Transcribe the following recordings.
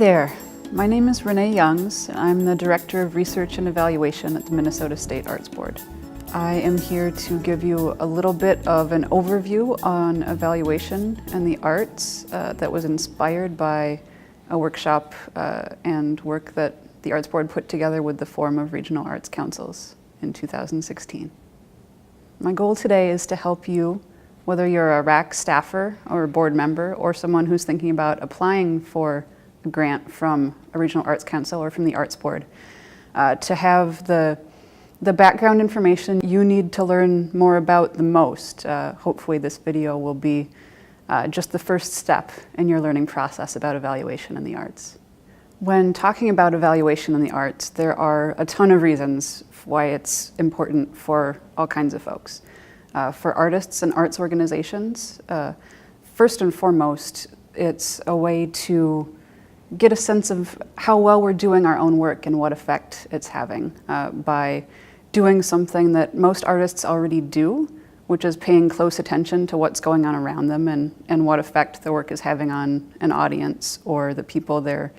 there, my name is Renee Youngs, and I'm the Director of Research and Evaluation at the Minnesota State Arts Board. I am here to give you a little bit of an overview on evaluation and the arts that was inspired by a workshop and work that the Arts Board put together with the Forum of Regional Arts Councils in 2016. My goal today is to help you, whether you're a RAC staffer or a board member or someone who's thinking about applying for a grant from a regional arts council or from the Arts Board, to have the background information you need to learn more about the most. Hopefully this video will be just the first step in your learning process about evaluation in the arts. When talking about evaluation in the arts, there are a ton of reasons why it's important for all kinds of folks. For artists and arts organizations, first and foremost, it's a way to get a sense of how well we're doing our own work and what effect it's having by doing something that most artists already do, which is paying close attention to what's going on around them and what effect the work is having on an audience or the people they're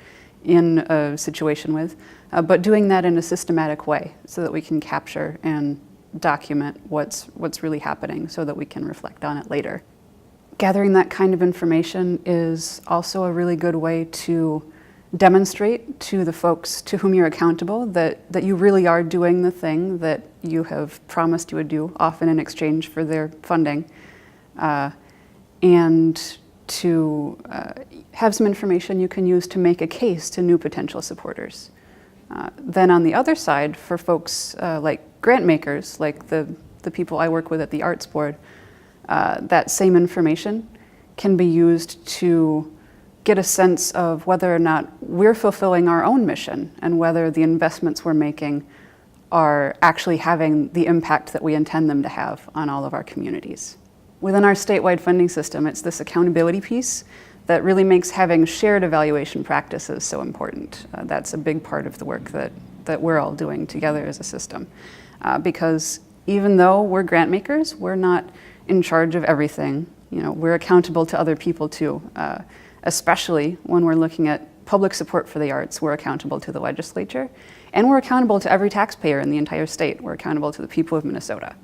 in a situation with, but doing that in a systematic way so that we can capture and document what's really happening so that we can reflect on it later. Gathering that kind of information is also a really good way to demonstrate to the folks to whom you're accountable that you really are doing the thing that you have promised you would do, often in exchange for their funding, and to have some information you can use to make a case to new potential supporters. Then on the other side, for folks like grant makers, like the people I work with at the Arts Board, that same information can be used to get a sense of whether or not we're fulfilling our own mission and whether the investments we're making are actually having the impact that we intend them to have on all of our communities. Within our statewide funding system, it's this accountability piece that really makes having shared evaluation practices so important. That's a big part of the work that we're all doing together as a system. Because even though we're grant makers, we're not in charge of everything. We're accountable to other people too, especially when we're looking at public support for the arts. We're accountable to the legislature, and we're accountable to every taxpayer in the entire state. We're accountable to the people of Minnesota.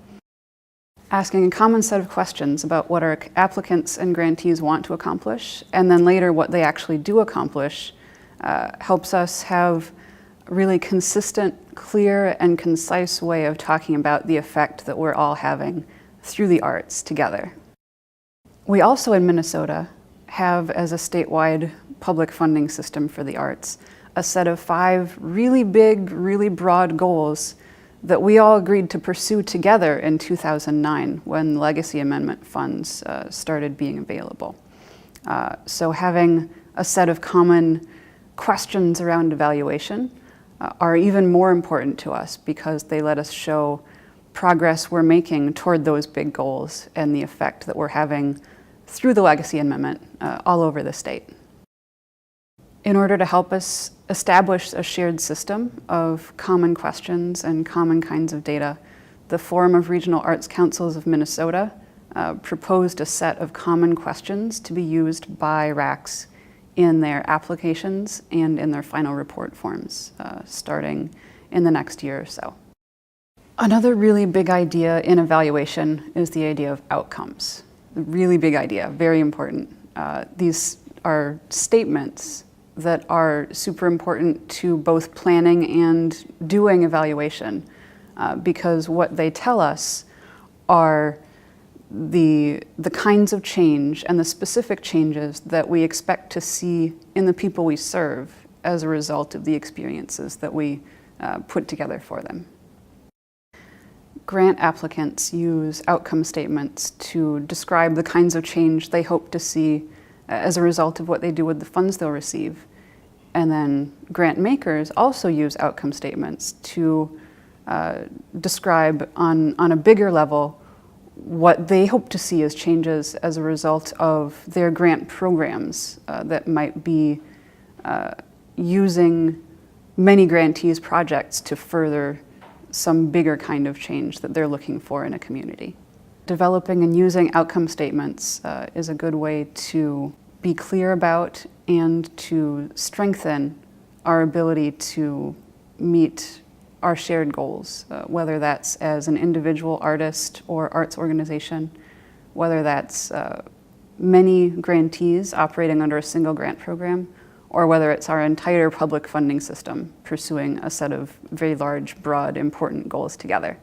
Asking a common set of questions about what our applicants and grantees want to accomplish, and then later what they actually do accomplish, helps us have a really consistent, clear, and concise way of talking about the effect that we're all having through the arts together. We also in Minnesota have, as a statewide public funding system for the arts, a set of 5 really big, really broad goals that we all agreed to pursue together in 2009 when legacy amendment funds started being available. So having a set of common questions around evaluation are even more important to us because they let us show progress we're making toward those big goals and the effect that we're having through the legacy amendment all over the state. In order to help us establish a shared system of common questions and common kinds of data, the Forum of Regional Arts Councils of Minnesota proposed a set of common questions to be used by RACs in their applications and in their final report forms, starting in the next year or so. Another really big idea in evaluation is the idea of outcomes. A really big idea, very important. These are statements that are super important to both planning and doing evaluation, because what they tell us are the kinds of change and the specific changes that we expect to see in the people we serve as a result of the experiences that we put together for them. Grant applicants use outcome statements to describe the kinds of change they hope to see as a result of what they do with the funds they'll receive. And then grant makers also use outcome statements to describe on a bigger level what they hope to see as changes as a result of their grant programs that might be using many grantees' projects to further some bigger kind of change that they're looking for in a community. Developing and using outcome statements is a good way to be clear about and to strengthen our ability to meet our shared goals, whether that's as an individual artist or arts organization, whether that's many grantees operating under a single grant program, or whether it's our entire public funding system pursuing a set of very large, broad, important goals together.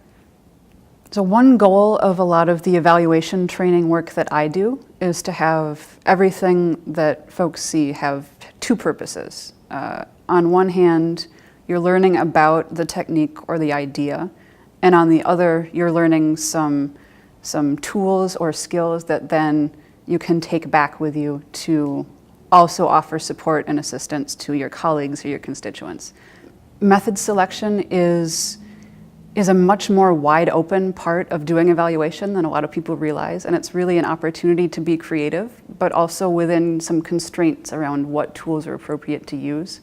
So one goal of a lot of the evaluation training work that I do is to have everything that folks see have two purposes. On one hand, you're learning about the technique or the idea, and on the other, you're learning some tools or skills that then you can take back with you to also offer support and assistance to your colleagues or your constituents. Method selection is a much more wide open part of doing evaluation than a lot of people realize, and it's really an opportunity to be creative, but also within some constraints around what tools are appropriate to use.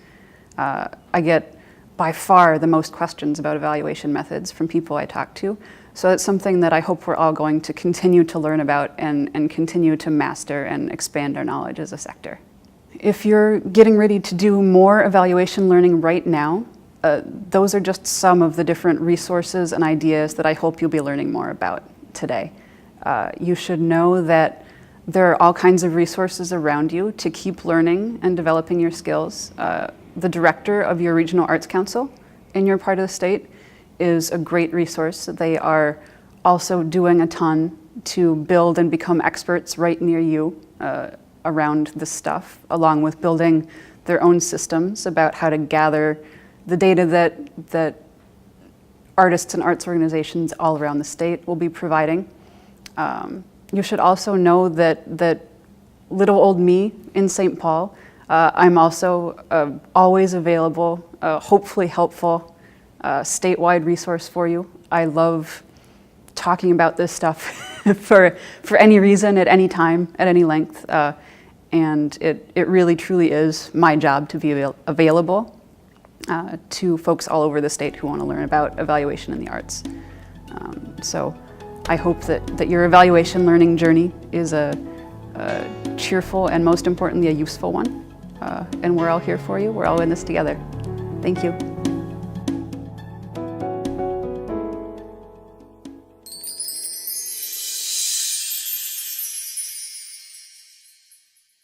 I get by far the most questions about evaluation methods from people I talk to, so it's something that I hope we're all going to continue to learn about and continue to master and expand our knowledge as a sector. If you're getting ready to do more evaluation learning right now, those are just some of the different resources and ideas that I hope you'll be learning more about today. You should know that there are all kinds of resources around you to keep learning and developing your skills. The director of your regional arts council in your part of the state is a great resource. They are also doing a ton to build and become experts right near you around this stuff, along with building their own systems about how to gather the data that artists and arts organizations all around the state will be providing. You should also know that little old me in St. Paul, I'm also always available, hopefully helpful, statewide resource for you. I love talking about this stuff for any reason, at any time, at any length, and it really truly is my job to be available to folks all over the state who want to learn about evaluation in the arts. So I hope that your evaluation learning journey is a cheerful and most importantly a useful one. And we're all here for you. We're all in this together. Thank you.